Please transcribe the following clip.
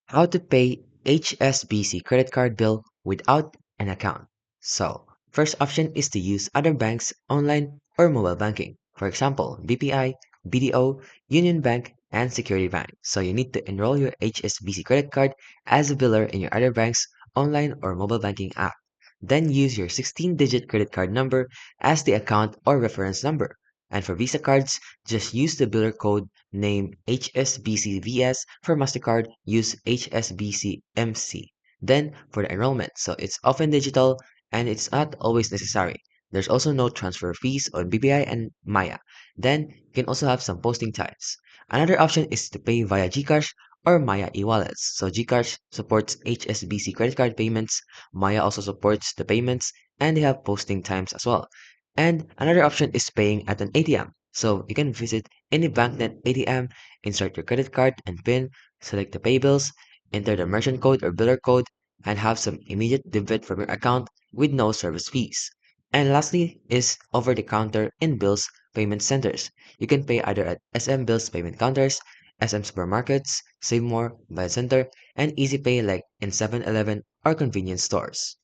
How to pay HSBC credit card bill without an account. So, first option is to use other banks' online or mobile banking. For example, BPI, BDO, Union Bank, and Security Bank. So you need to enroll your HSBC credit card as a biller in your other bank's online or mobile banking app. Then use your 16-digit credit card number as the account or reference number. And for Visa cards, just use the biller code name HSBCVS. For MasterCard, use HSBCMC. Then for the enrollment, so it's often digital and it's not always necessary. There's also no transfer fees on BPI and Maya. Then you can also have some posting times. Another option is to pay via GCash or Maya e-wallets. So GCash supports HSBC credit card payments, Maya also supports the payments, and they have posting times as well. And another option is paying at an ATM. So you can visit any BankNet ATM, insert your credit card and PIN, select the pay bills, enter the merchant code or biller code, and have some immediate debit from your account with no service fees. And lastly is over the counter in bills payment centers. You can pay either at SM Bills payment counters, SM supermarkets, Save More, Buy Center, and Easy Pay like in 7-Eleven or convenience stores.